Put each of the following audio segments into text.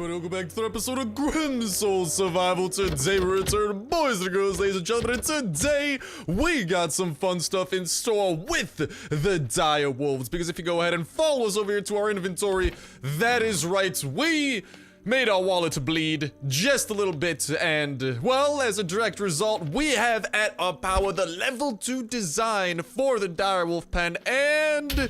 everybody, welcome back to another episode of Grim Soul Survival. Today we return, boys and girls, ladies and gentlemen, and today we got some fun stuff in store with the direwolves. Because if you go ahead and follow us over here to our inventory, that is right, we made our wallet bleed just a little bit, and well, as a direct result, we have at our power the level 2 design for the direwolf pen, and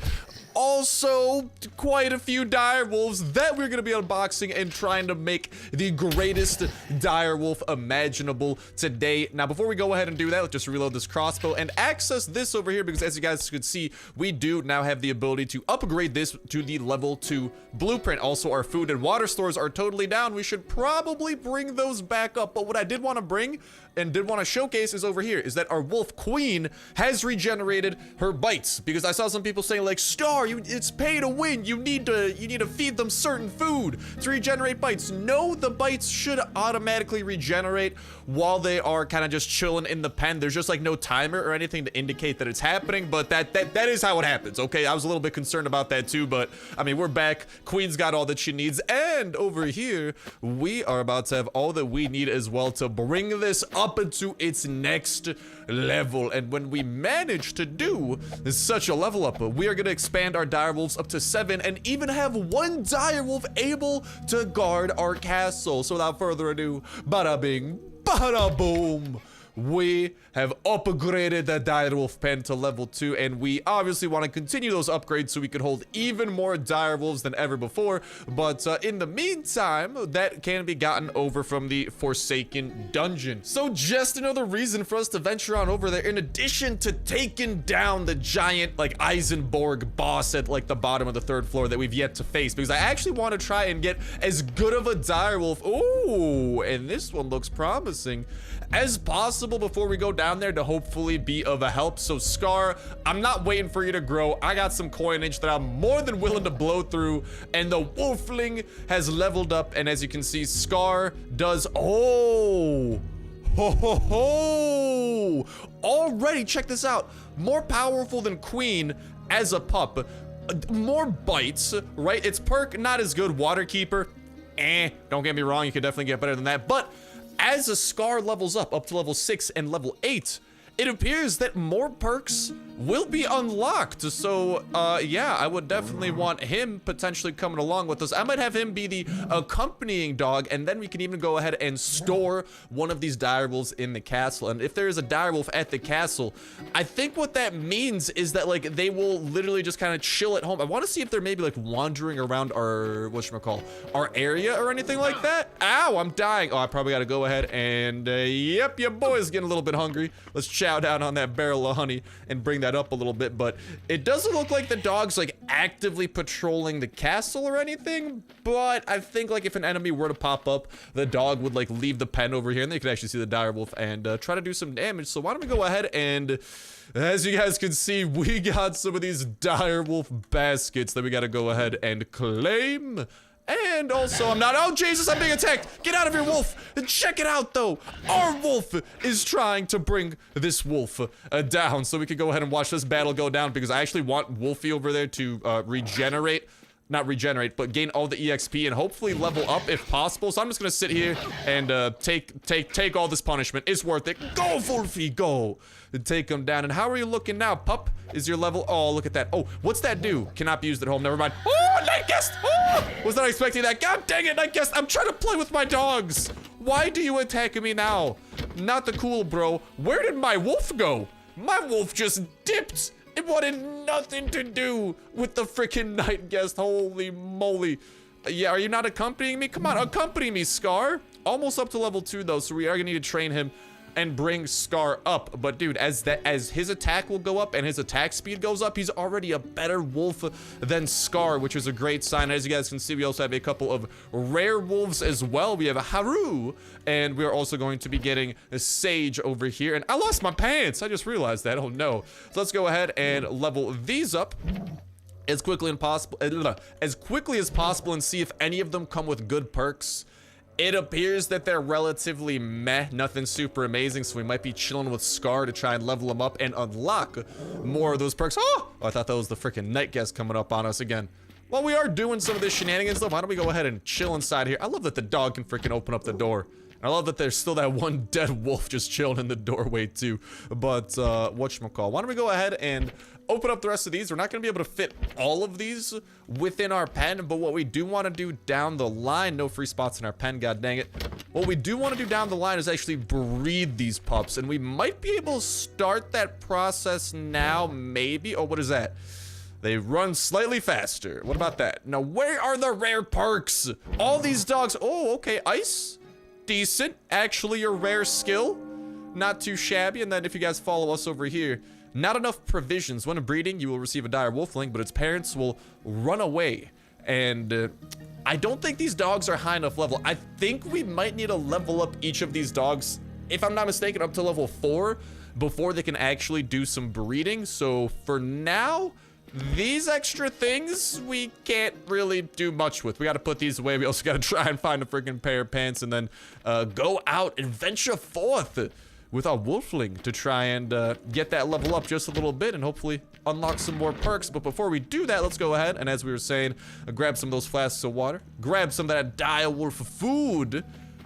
also quite a few direwolves that we're gonna be unboxing and trying to make the greatest direwolf imaginable today. Now, before we go ahead and do that, let's just reload this crossbow and access this over here, because as you guys could see, we do now have the ability to upgrade this to the level 2 blueprint. Also, our food and water stores are totally down. We should probably bring those back up, but what I did want to bring and did want to showcase is over here, is that our wolf queen has regenerated her bites, because I saw some people saying like, Star, it's pay to win, you need to feed them certain food to regenerate bites. No, the bites should automatically regenerate while they are kind of just chilling in the pen. There's just like no timer or anything to indicate that it's happening, but that is how it happens. Okay, I was a little bit concerned about that too, but I mean, we're back. Queen's got all that she needs, and over here we are about to have all that we need as well to bring this up into its next level. And when we manage to do such a level up, we are going to expand our direwolves up to 7 and even have 1 direwolf able to guard our castle. So without further ado, bada bing, bada boom, we have upgraded the direwolf pen to level 2, and we obviously want to continue those upgrades so we can hold even more direwolves than ever before. But in the meantime, that can be gotten over from the Forsaken Dungeon. So just another reason for us to venture on over there, in addition to taking down the giant like Eisenborg boss at like the bottom of the 3rd floor that we've yet to face, because I actually want to try and get as good of a direwolf, ooh, and this one looks promising, as possible before we go down there to hopefully be of a help. So Scar, I'm not waiting for you to grow. I got some coinage that I'm more than willing to blow through, and the wolfling has leveled up, and as you can see, Scar does, oh, ho ho ho, already, check this out, more powerful than Queen as a pup, more bites, right? Its perk not as good. Waterkeeper, don't get me wrong, you could definitely get better than that, but as a Scar levels up to level 6 and level 8, it appears that more perks will be unlocked. So, yeah, I would definitely want him potentially coming along with us. I might have him be the accompanying dog, and then we can even go ahead and store one of these direwolves in the castle. And if there is a direwolf at the castle, I think what that means is that, like, they will literally just kind of chill at home. I want to see if they're maybe, like, wandering around our, whatchamacall, our area or anything like that. Ow, I'm dying. Oh, I probably got to go ahead and, yep, your boy's getting a little bit hungry. Let's chow down on that barrel of honey and bring that up a little bit. But it doesn't look like the dog's like actively patrolling the castle or anything, but I think like if an enemy were to pop up, the dog would like leave the pen over here, and they could actually see the direwolf and try to do some damage. So why don't we go ahead and, as you guys can see, we got some of these direwolf baskets that we got to go ahead and claim. And also, I'm not, oh Jesus, I'm being attacked. Get out of here, wolf. Check it out though, our wolf is trying to bring this wolf down, so we can go ahead and watch this battle go down, because I actually want Wolfie over there to not regenerate, but gain all the EXP and hopefully level up if possible. So I'm just gonna sit here and take all this punishment. It's worth it. Go, Wolfie, go. Take him down. And how are you looking now, pup? Is your level? Oh, look at that. Oh, what's that do? Cannot be used at home. Never mind. Oh, night guest. Oh, was not expecting that. God dang it, night guest. I'm trying to play with my dogs. Why do you attack me now? Not the cool, bro. Where did my wolf go? My wolf just dipped. It wanted nothing to do with the freaking night guest. Holy moly. Yeah, are you not accompanying me? Come on, accompany me, Scar. Almost up to level 2 though, so we are gonna need to train him and bring Scar up. But dude, as his attack will go up and his attack speed goes up, he's already a better wolf than Scar, which is a great sign. As you guys can see, we also have a couple of rare wolves as well. We have a Haru, and we're also going to be getting a Sage over here. And I lost my pants. I just realized that. Oh no. So let's go ahead and level these up as quickly as possible and see if any of them come with good perks. It appears that they're relatively meh, nothing super amazing, so we might be chilling with Scar to try and level them up and unlock more of those perks. Oh, I thought that was the freaking night guest coming up on us again. while we are doing some of this shenanigans though, why don't we go ahead and chill inside here? I love that the dog can freaking open up the door. I love that there's still that one dead wolf just chilling in the doorway too. But whatchamacall, why don't we go ahead and open up the rest of these? We're not gonna be able to fit all of these within our pen, but what we do want to do down the line, no free spots in our pen, god dang it. What we do want to do down the line is actually breed these pups, and we might be able to start that process now, maybe. Oh, what is that? They run slightly faster. What about that? Now, where are the rare perks? All these dogs, oh, okay, ice. Decent, actually a rare skill, not too shabby. And then if you guys follow us over here, not enough provisions. When breeding, you will receive a dire wolfling, but its parents will run away. And I don't think these dogs are high enough level. I think we might need to level up each of these dogs, if I'm not mistaken, up to level 4 before they can actually do some breeding. So for now, these extra things we can't really do much with. We got to put these away. We also got to try and find a freaking pair of pants and then go out and venture forth with our wolfling to try and get that level up just a little bit and hopefully unlock some more perks. But before we do that, let's go ahead and, as we were saying, grab some of those flasks of water, grab some of that direwolf food,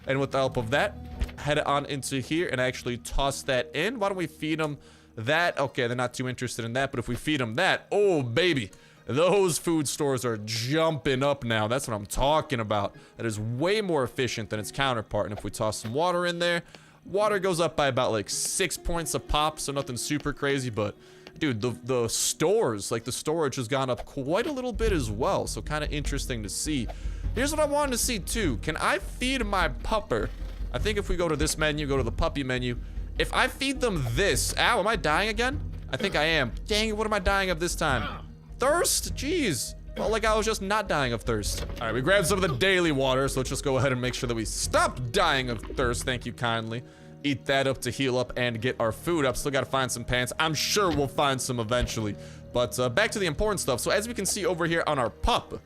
and with the help of that, head on into here and actually toss that in. Why don't we feed them that? Okay, they're not too interested in that, but if we feed them that, oh baby, those food stores are jumping up now. That's what I'm talking about. That is way more efficient than its counterpart. And if we toss some water in there, water goes up by about like 6 points a pop, so nothing super crazy. But dude, the stores, like the storage has gone up quite a little bit as well, so kind of interesting to see. Here's what I wanted to see too. Can I feed my pupper? I think if we go to this menu, go to the puppy menu, if I feed them this, ow, am I dying again? I think I am. Dang it, what am I dying of this time? Thirst? Jeez. Well, like I was just not dying of thirst. All right, we grabbed some of the daily water, so let's just go ahead and make sure that we stop dying of thirst. Thank you kindly. Eat that up to heal up and get our food up. Still gotta find some pants. I'm sure we'll find some eventually. But back to the important stuff. So as we can see over here on our pup,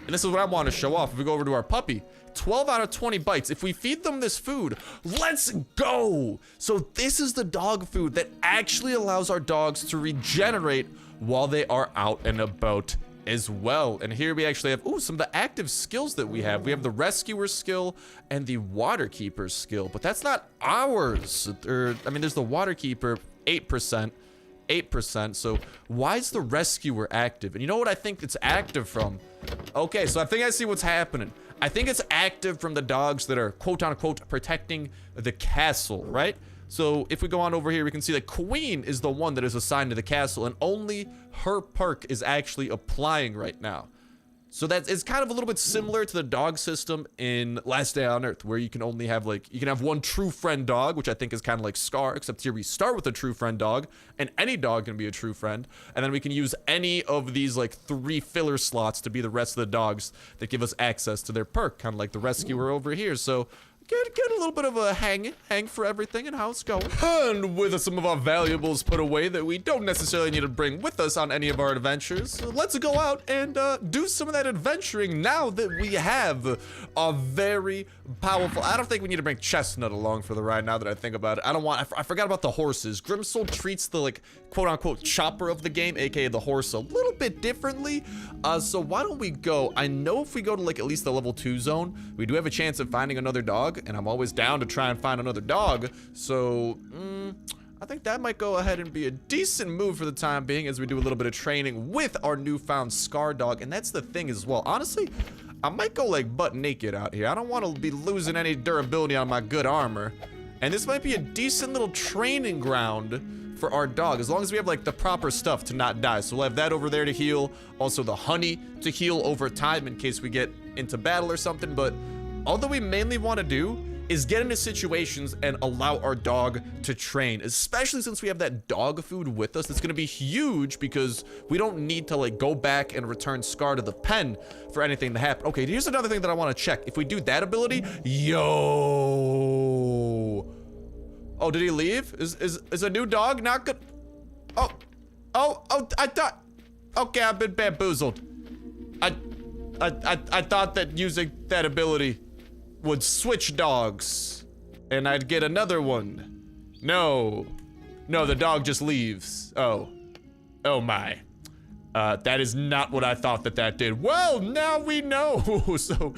and this is what I want to show off. If we go over to our puppy, 12 out of 20 bites. If we feed them this food, let's go. So this is the dog food that actually allows our dogs to regenerate while they are out and about as well. And here we actually have, ooh, some of the active skills that we have. We have the rescuer skill and the water keeper skill, but that's not ours. I mean, there's the water keeper, 8%. So why is the rescuer active? And you know what I think it's active from? Okay, so I think I see what's happening. I think it's active from the dogs that are quote unquote protecting the castle, right? So if we go on over here, we can see that Queen is the one that is assigned to the castle, and only her perk is actually applying right now. So it's kind of a little bit similar to the dog system in Last Day on Earth, where you can only have like, you can have one true friend dog, which I think is kind of like Scar, except here we start with a true friend dog, and any dog can be a true friend. And then we can use any of these like 3 filler slots to be the rest of the dogs that give us access to their perk, kind of like the rescuer over here. So get a little bit of a hang for everything and how it's going. And with some of our valuables put away that we don't necessarily need to bring with us on any of our adventures, let's go out and do some of that adventuring now that we have a very powerful, I don't think we need to bring Chestnut along for the ride now that I think about it. I forgot about the horses. Grimsoul treats the like quote unquote chopper of the game, aka the horse, a little bit differently. So why don't we go, I know if we go to like at least the level 2 zone, we do have a chance of finding another dog, and I'm always down to try and find another dog. So I think that might go ahead and be a decent move for the time being as we do a little bit of training with our newfound Scar dog. And that's the thing as well, honestly, I might go like butt naked out here. I don't want to be losing any durability on my good armor, and this might be a decent little training ground for our dog, as long as we have like the proper stuff to not die. So we'll have that over there to heal, also the honey to heal over time in case we get into battle or something. But all that we mainly want to do is get into situations and allow our dog to train, especially since we have that dog food with us. It's going to be huge because we don't need to like go back and return Scar to the pen for anything to happen. Okay, here's another thing that I want to check. If we do that ability, yo. Oh, did he leave? Is a new dog not good? Oh, I thought, okay, I've been bamboozled. I thought that using that ability would switch dogs and I'd get another one. No, the dog just leaves. Oh my. That is not what I thought that did. Well, now we know. So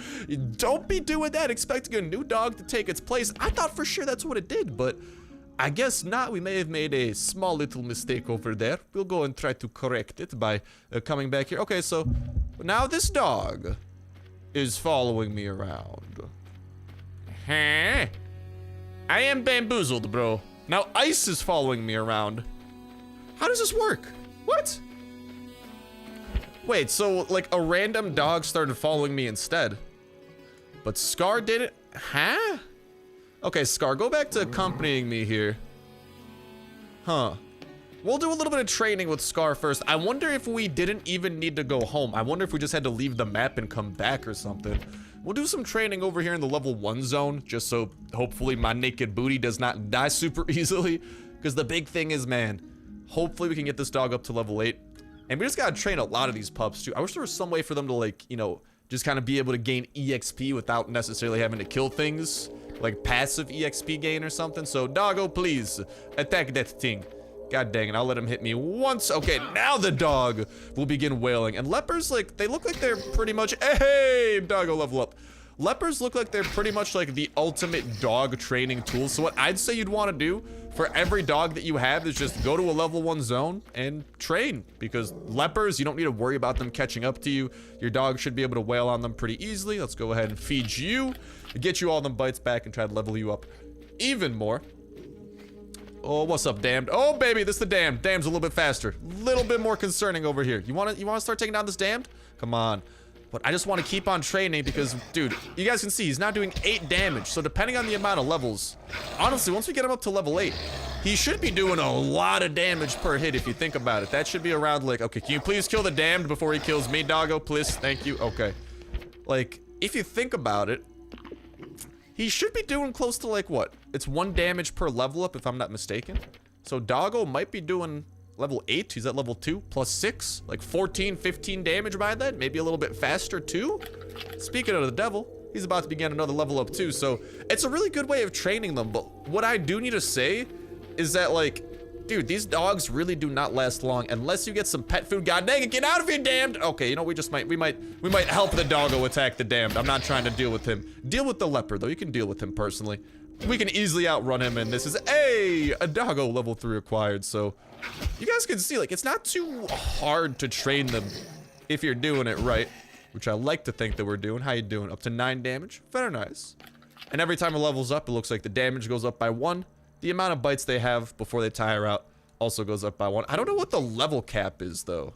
don't be doing that expecting a new dog to take its place. I thought for sure that's what it did, but I guess not. We may have made a small little mistake over there. We'll go and try to correct it by coming back here. Okay, so now this dog is following me around. Huh? I am bamboozled, bro. Now Ice is following me around. How does this work? What? Wait, so like a random dog started following me instead. But Scar did it? Huh? Okay, Scar, go back to accompanying me here. Huh. We'll do a little bit of training with Scar first. I wonder if we didn't even need to go home. I wonder if we just had to leave the map and come back or something. We'll do some training over here in the level 1 zone, just so hopefully my naked booty does not die super easily. Because the big thing is, man, hopefully we can get this dog up to level 8. And we just gotta train a lot of these pups too. I wish there was some way for them to, like, you know, just kind of be able to gain EXP without necessarily having to kill things. Like passive EXP gain or something. So, doggo, please, attack that thing. God dang it, I'll let him hit me once. Okay, now the dog will begin wailing. And lepers, like, they look like they're pretty much, hey, doggo, level up. Lepers look like they're pretty much like the ultimate dog training tool. So what I'd say you'd want to do for every dog that you have is just go to a level 1 zone and train. Because lepers, you don't need to worry about them catching up to you. Your dog should be able to wail on them pretty easily. Let's go ahead and feed you, get you all them bites back, and try to level you up even more. Oh, what's up, Damned? Oh, baby, this is the Damned. Damned's a little bit faster. Little bit more concerning over here. You wanna start taking down this Damned? Come on. But I just want to keep on training because, dude, you guys can see he's now doing 8 damage. So depending on the amount of levels, honestly, once we get him up to level 8, he should be doing a lot of damage per hit if you think about it. That should be around like, okay, can you please kill the Damned before he kills me, doggo? Please, thank you. Okay. Like, if you think about it, he should be doing close to like what? It's 1 damage per level up if I'm not mistaken. So doggo might be doing level 8, he's at level 2, plus 6, like 14, 15 damage by then, maybe a little bit faster too. Speaking of the devil, he's about to begin another level up too, so it's a really good way of training them. But what I do need to say is that, like, dude, these dogs really do not last long unless you get some pet food. God dang it, get out of here, Damned! Okay, you know, we might help the doggo attack the Damned. I'm not trying to deal with him. Deal with the leper though, you can deal with him personally. We can easily outrun him, and this is a doggo level 3 acquired, so you guys can see, like, it's not too hard to train them if you're doing it right, which I like to think that we're doing. How you doing? Up to 9 damage. Very nice. And every time it levels up, it looks like the damage goes up by 1. The amount of bites they have before they tire out also goes up by 1. I don't know what the level cap is, though.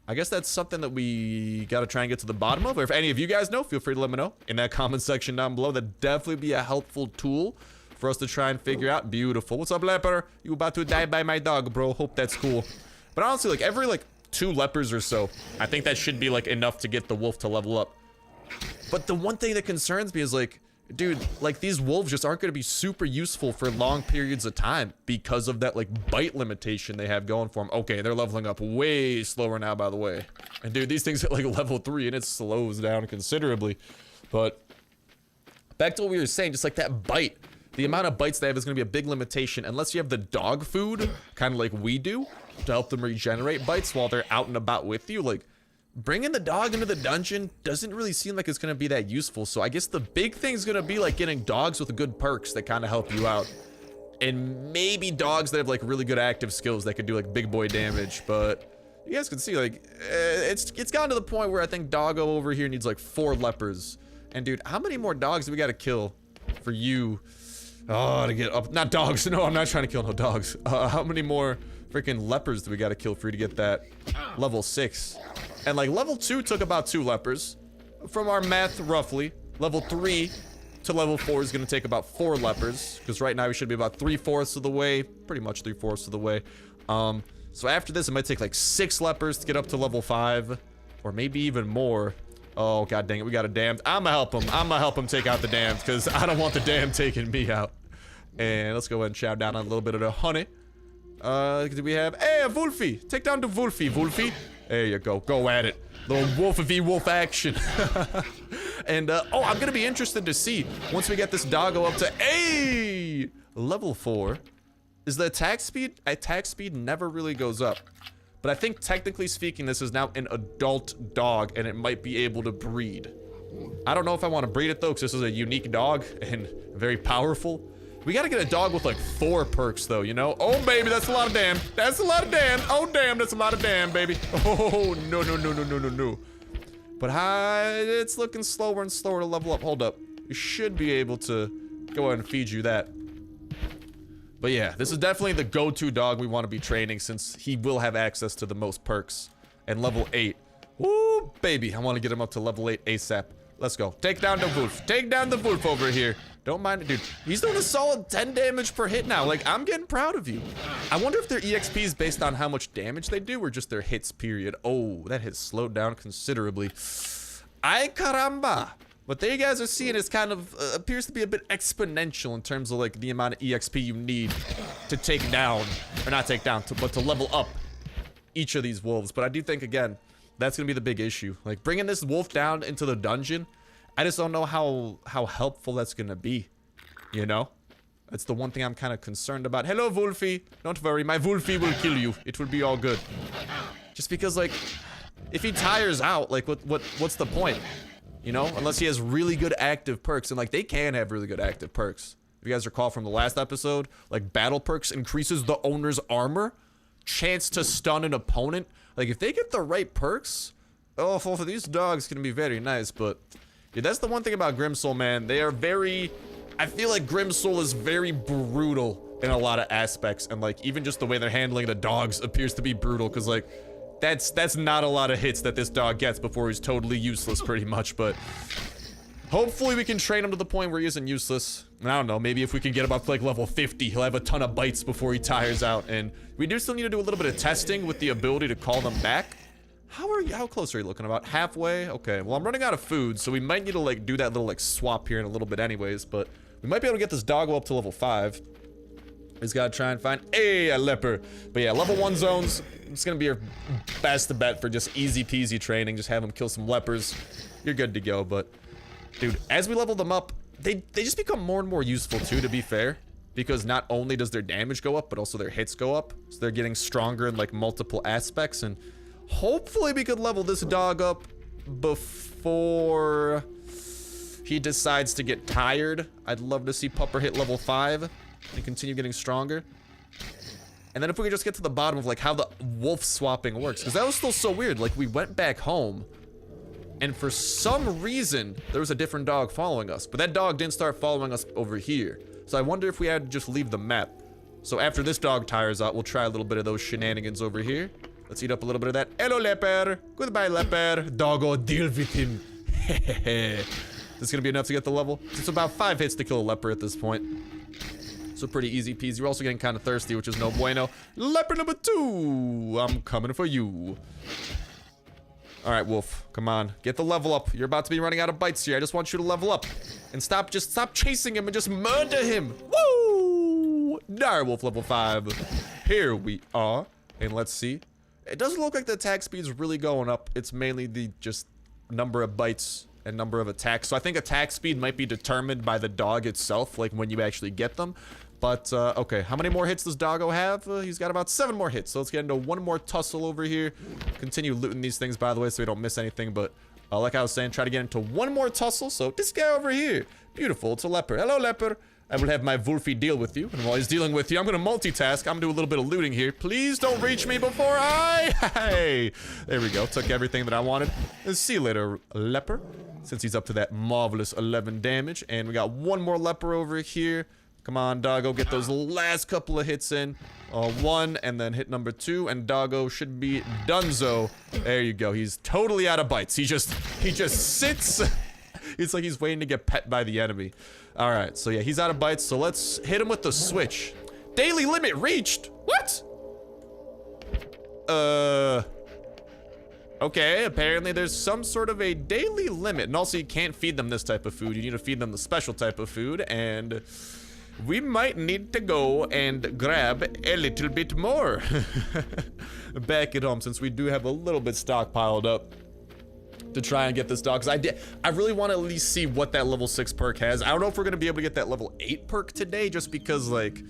I guess that's something that we gotta try and get to the bottom of. Or if any of you guys know, feel free to let me know in that comment section down below. That'd definitely be a helpful tool for us to try and figure out. Beautiful. What's up, leper? You about to die by my dog, bro. Hope that's cool. But honestly, like, every, like, 2 lepers or so, I think that should be, like, enough to get the wolf to level up. But the one thing that concerns me is, like, dude, like, these wolves just aren't going to be super useful for long periods of time because of that, like, bite limitation they have going for them. Okay, they're leveling up way slower now, by the way. And, dude, these things hit, like, level 3, and it slows down considerably. But back to what we were saying, just, like, that bite. The amount of bites they have is going to be a big limitation unless you have the dog food, kind of like we do, to help them regenerate bites while they're out and about with you. Like, bringing the dog into the dungeon doesn't really seem like it's going to be that useful. So I guess the big thing is going to be, like, getting dogs with good perks that kind of help you out. And maybe dogs that have, like, really good active skills that could do, like, big boy damage. But you guys can see, like, it's gotten to the point where I think doggo over here needs, like, 4 lepers. And, dude, how many more dogs do we got to kill for you? Oh, to get up. Not dogs. No, I'm not trying to kill no dogs. How many more freaking lepers do we got to kill for you to get that level 6? And, like, level 2 took about 2 lepers. From our math, roughly. Level 3 to level 4 is going to take about 4 lepers. Because right now we should be about 3/4 of the way. Pretty much 3/4 of the way. So after this, it might take, like, 6 lepers to get up to level 5. Or maybe even more. Oh, god dang it, we got a Damned. I'ma help him. I'ma help him take out the Damned, because I don't want the Damned taking me out. And let's go ahead and chow down on a little bit of the honey. Do we have... Hey, a Wolfie! Take down the Wolfie, Wolfie. There you go. Go at it. Little Wolf v Wolf action. And, oh, I'm gonna be interested to see, once we get this doggo up to... level 4, is the attack speed never really goes up. but I think technically speaking, this is now an adult dog and it might be able to breed. I don't know if I want to breed it though, because this is a unique dog and very powerful. We gotta get a dog with like 4 perks though, you know? Oh baby, that's a lot of damn. That's a lot of damn. Oh damn, that's a lot of damn, baby. Oh, no, no, no, no, no, no, no. But it's looking slower and slower to level up. Hold up. We should be able to go ahead and feed you that. But yeah, this is definitely the go-to dog we want to be training since he will have access to the most perks. And level 8. Woo, baby. I want to get him up to level 8 ASAP. Let's go. Take down the wolf. Take down the wolf over here. Don't mind it, dude. He's doing a solid 10 damage per hit now. Like, I'm getting proud of you. I wonder if their EXP is based on how much damage they do or just their hits, period. Oh, that hit slowed down considerably. Ay caramba. What they guys are seeing is kind of appears to be a bit exponential in terms of like the amount of EXP you need to take down, or not take down, but to level up each of these wolves. But I do think, again, that's gonna be the big issue. Like bringing this wolf down into the dungeon, I just don't know how helpful that's gonna be, you know? That's the one thing I'm kind of concerned about. Hello, Wolfie. Don't worry, my Wolfie will kill you. It will be all good. Just because, like, if he tires out, like, what's the point? You know, unless he has really good active perks, and like they can have really good active perks. If you guys recall from the last episode, like battle perks increases the owner's armor, chance to stun an opponent. Like if they get the right perks, oh, for these dogs can be very nice. But yeah, that's the one thing about Grimsoul, man. They are very, I feel like Grimsoul is very brutal in a lot of aspects, and like even just the way they're handling the dogs appears to be brutal, because like that's not a lot of hits that this dog gets before he's totally useless pretty much. But hopefully we can train him to the point where he isn't useless. And I don't know, maybe if we can get him up to like level 50, he'll have a ton of bites before he tires out. And we do still need to do a little bit of testing with the ability to call them back. How close are you looking? About halfway? Okay, well I'm running out of food, so we might need to like do that little like swap here in a little bit anyways. But we might be able to get this doggo up to level 5. He's got to try and find a leper. But yeah, level 1 zones, it's gonna be your best bet for just easy peasy training. Just have him kill some lepers. You're good to go. But dude, as we level them up, they just become more and more useful too, to be fair. Because not only does their damage go up, but also their hits go up. So they're getting stronger in like multiple aspects. And hopefully we could level this dog up before he decides to get tired. I'd love to see Pupper hit level 5 and continue getting stronger. And then if we could just get to the bottom of like how the wolf swapping works, because that was still so weird. Like we went back home and for some reason there was a different dog following us, but that dog didn't start following us over here. So I wonder if we had to just leave the map. So after this dog tires out, we'll try a little bit of those shenanigans over here. Let's eat up a little bit of that. Hello, leper. Goodbye, leper. Doggo, deal with him. This is gonna be enough to get the level. It's about 5 hits to kill a leper at this point. So pretty easy peasy. You're also getting kind of thirsty, which is no bueno. Leper number 2. I'm coming for you. All right, wolf. Come on. Get the level up. You're about to be running out of bites here. I just want you to level up. And stop chasing him and just murder him. Woo! Direwolf level 5. Here we are. And let's see. It doesn't look like the attack speed's really going up. It's mainly the just number of bites and number of attacks. So I think attack speed might be determined by the dog itself, like when you actually get them. But, okay, how many more hits does Doggo have? He's got about 7 more hits. So let's get into one more tussle over here. Continue looting these things, by the way, so we don't miss anything. But, like I was saying, try to get into one more tussle. So this guy over here, beautiful, it's a leper. Hello, leper. I will have my Wolfie deal with you. And while he's dealing with you, I'm going to multitask. I'm going to do a little bit of looting here. Please don't reach me before Hey, there we go. Took everything that I wanted. See you later, leper. Since he's up to that marvelous 11 damage. And we got one more leper over here. Come on, Doggo, get those last couple of hits in. 1, and then hit number 2, and Doggo should be donezo. There you go. He's totally out of bites. He just sits. It's like he's waiting to get pet by the enemy. All right, so yeah, he's out of bites. So let's hit him with the switch. Daily limit reached. What? Okay, apparently there's some sort of a daily limit. And also you can't feed them this type of food. You need to feed them the special type of food, and we might need to go and grab a little bit more back at home, since we do have a little bit stockpiled up to try and get this dog. Because I really want to at least see what that level 6 perk has. I don't know if we're going to be able to get that level 8 perk today, just because, like,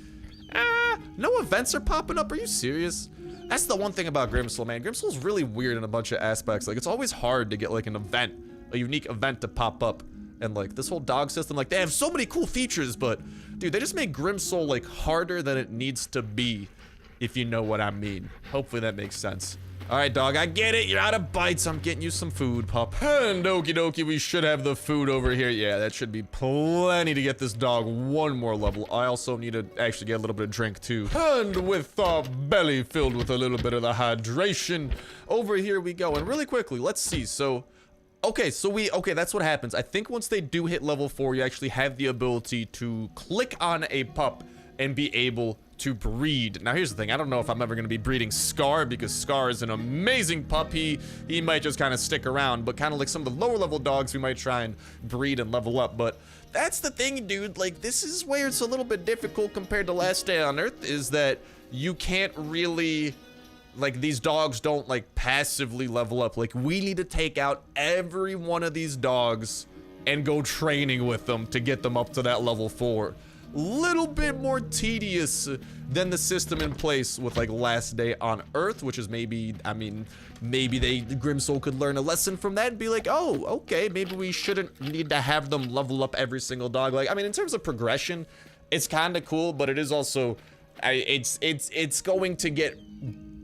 no events are popping up. Are you serious? That's the one thing about Grimsoul, man. Grimsoul's really weird in a bunch of aspects. Like, it's always hard to get, like, an event, a unique event to pop up. And, like, this whole dog system, like, they have so many cool features, but, dude, they just make Grimsoul, like, harder than it needs to be, if you know what I mean. Hopefully that makes sense. All right, dog, I get it. You're out of bites. I'm getting you some food, pup. And okie dokie, we should have the food over here. Yeah, that should be plenty to get this dog one more level. I also need to actually get a little bit of drink, too. And with our belly filled with a little bit of the hydration, over here we go. And really quickly, let's see. So, okay, that's what happens. I think once they do hit level 4, you actually have the ability to click on a pup and be able to breed. Now here's the thing, I don't know if I'm ever going to be breeding Scar, because Scar is an amazing pup. He might just kind of stick around, but kind of like some of the lower level dogs we might try and breed and level up. But that's the thing, dude, like this is where it's a little bit difficult compared to Last Day on Earth, is that you can't really, like, these dogs don't like passively level up. Like, we need to take out every one of these dogs and go training with them to get them up to that level 4. Little bit more tedious than the system in place with like Last Day on Earth, which is maybe, I mean, maybe Grimsoul could learn a lesson from that and be like, oh, okay, maybe we shouldn't need to have them level up every single dog. Like, I mean, in terms of progression, it's kind of cool, but it is also, it's going to get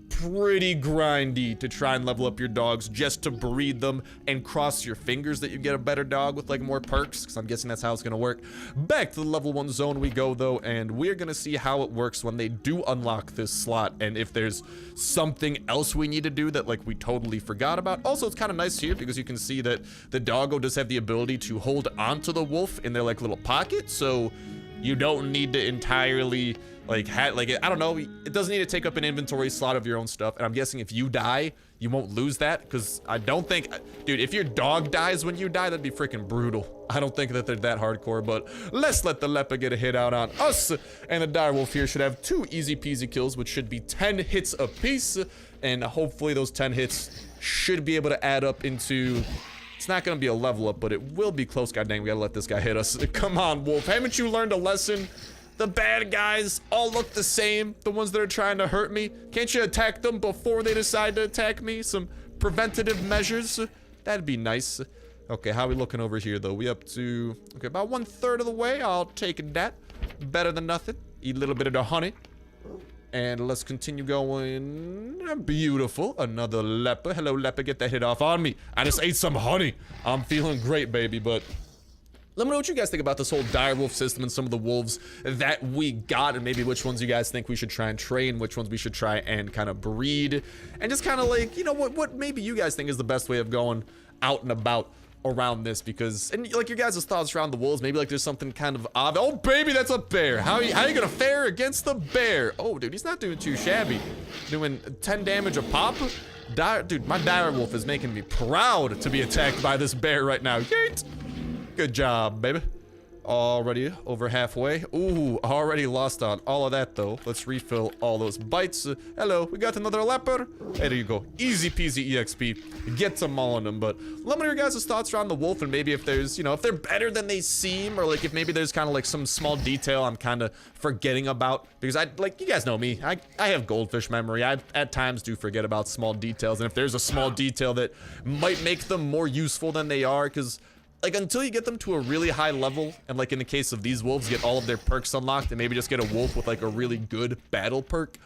pretty grindy to try and level up your dogs just to breed them and cross your fingers that you get a better dog with like more perks, because I'm guessing that's how it's gonna work. Back to the level 1 zone we go though, and we're gonna see how it works when they do unlock this slot, and if there's something else we need to do that like we totally forgot about. Also, it's kind of nice here because you can see that the doggo does have the ability to hold onto the wolf in their like little pocket, so you don't need to entirely like I don't know, it doesn't need to take up an inventory slot of your own stuff. And I'm guessing if you die, you won't lose that, because I don't think, dude, if your dog dies when you die, that'd be freaking brutal. I don't think that they're that hardcore, but let's let the leopard get a hit out on us. And the direwolf here should have 2 easy peasy kills, which should be 10 hits apiece, and hopefully those 10 hits should be able to add up into, it's not gonna be a level up, but it will be close. God dang, we gotta let this guy hit us. Come on, wolf, haven't you learned a lesson? The bad guys all look the same, the ones that are trying to hurt me. Can't you attack them before they decide to attack me? Some preventative measures, that'd be nice. Okay, how are we looking over here though? We up to, okay, about 1/3 of the way. I'll take that, better than nothing. Eat a little bit of the honey, and let's continue going. Beautiful, another leopard. Hello leopard, get that hit off on me. I just ate some honey. I'm feeling great, baby. But let me know what you guys think about this whole direwolf system and some of the wolves that we got, and maybe which ones you guys think we should try and train, which ones we should try and kind of breed, and just kind of like, you know, what maybe you guys think is the best way of going out and about around this, because, and like your guys' thoughts around the wolves, maybe like there's something kind of obvious. Oh baby, that's a bear. How are you gonna fare against the bear? Oh dude, he's not doing too shabby. Doing 10 damage a pop. Dude, my direwolf is making me proud to be attacked by this bear right now. Yeet. Good job, baby. Already over halfway. Ooh, already lost on all of that though. Let's refill all those bites. Hello, we got another leopard. Hey, there you go. Easy peasy EXP. Get them all on them. But let me know your guys' thoughts around the wolf, and maybe if there's, you know, if they're better than they seem, or like if maybe there's kind of like some small detail I'm kind of forgetting about, because I, like, you guys know me, I have goldfish memory. I at times do forget about small details, and if there's a small detail that might make them more useful than they are, because like until you get them to a really high level, and like in the case of these wolves, get all of their perks unlocked, and maybe just get a wolf with like a really good battle perk,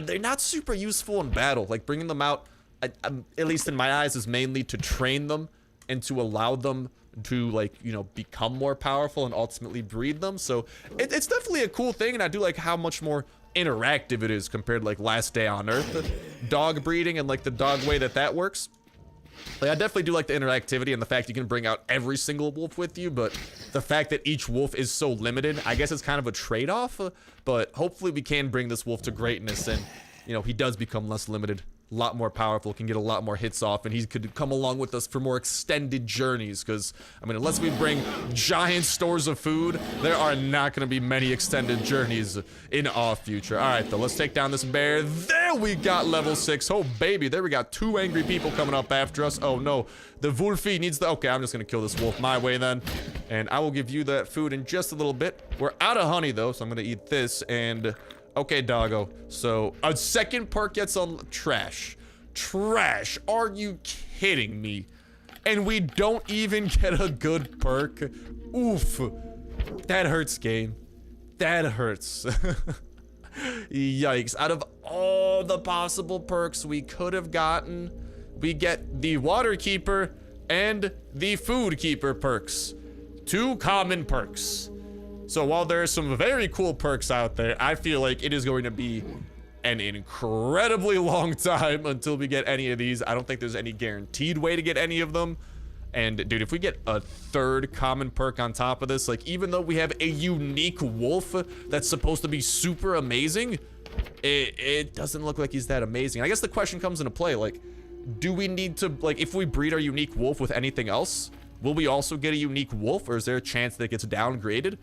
they're not super useful in battle. Like bringing them out, at least in my eyes, is mainly to train them and to allow them to, like, you know, become more powerful and ultimately breed them. So it's definitely a cool thing, and I do like how much more interactive it is compared to like Last Day on Earth, dog breeding, and like the dog way that works. Like, I definitely do like the interactivity and the fact you can bring out every single wolf with you, but the fact that each wolf is so limited, I guess it's kind of a trade-off, but hopefully we can bring this wolf to greatness, and, you know, he does become less limited, a lot more powerful, can get a lot more hits off, and he could come along with us for more extended journeys, because, I mean, unless we bring giant stores of food, there are not going to be many extended journeys in our future. All right, though, let's take down this bear. There we got level 6. Oh, baby, there we got 2 angry people coming up after us. Oh, no, the wolfie needs the, okay, I'm just going to kill this wolf my way, then, and I will give you that food in just a little bit. We're out of honey, though, so I'm going to eat this, and Okay, doggo. So a second perk gets on trash. Trash. Are you kidding me? And we don't even get a good perk. Oof. That hurts, game. That hurts. Yikes. Out of all the possible perks we could have gotten, we get the Water Keeper and the Food Keeper perks. 2 common perks. So while there are some very cool perks out there, I feel like it is going to be an incredibly long time until we get any of these. I don't think there's any guaranteed way to get any of them. And dude, if we get a 3rd common perk on top of this, like even though we have a unique wolf that's supposed to be super amazing, it doesn't look like he's that amazing. I guess the question comes into play, like, do we need to, like, if we breed our unique wolf with anything else, will we also get a unique wolf, or is there a chance that it gets downgraded?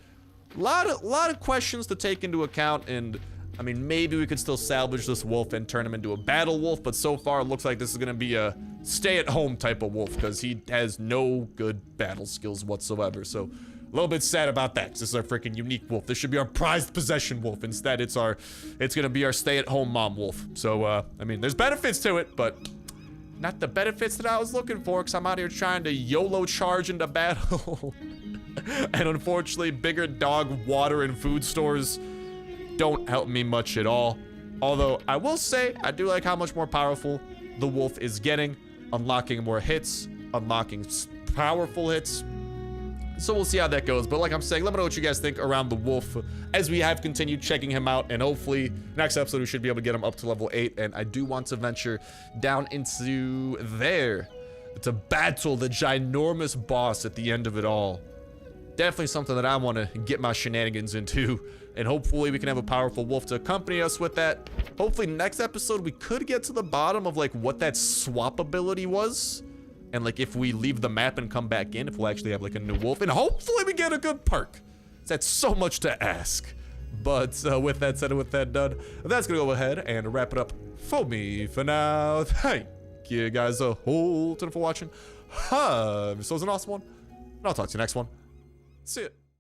Lot of questions to take into account, and I mean, maybe we could still salvage this wolf and turn him into a battle wolf, but so far it looks like this is gonna be a stay-at-home type of wolf because he has no good battle skills whatsoever. So a little bit sad about that, 'cause this is our freaking unique wolf. This should be our prized possession wolf. Instead, it's gonna be our stay-at-home mom wolf. So I mean, there's benefits to it, but not the benefits that I was looking for, because I'm out here trying to YOLO charge into battle. And unfortunately, bigger dog, water, and food stores don't help me much at all. Although, I will say, I do like how much more powerful the wolf is getting. Unlocking more hits, unlocking powerful hits. So we'll see how that goes. But like I'm saying, let me know what you guys think around the wolf as we have continued checking him out. And hopefully, next episode, we should be able to get him up to level 8. And I do want to venture down into there to battle the ginormous boss at the end of it all. Definitely something that I want to get my shenanigans into. And hopefully we can have a powerful wolf to accompany us with that. Hopefully next episode we could get to the bottom of like what that swap ability was. And like if we leave the map and come back in, if we'll actually have like a new wolf. And hopefully we get a good perk. That's so much to ask. But with that said and with that done, that's going to go ahead and wrap it up for me for now. Thank you guys a whole ton for watching. This was an awesome one. And I'll talk to you next one. See ya.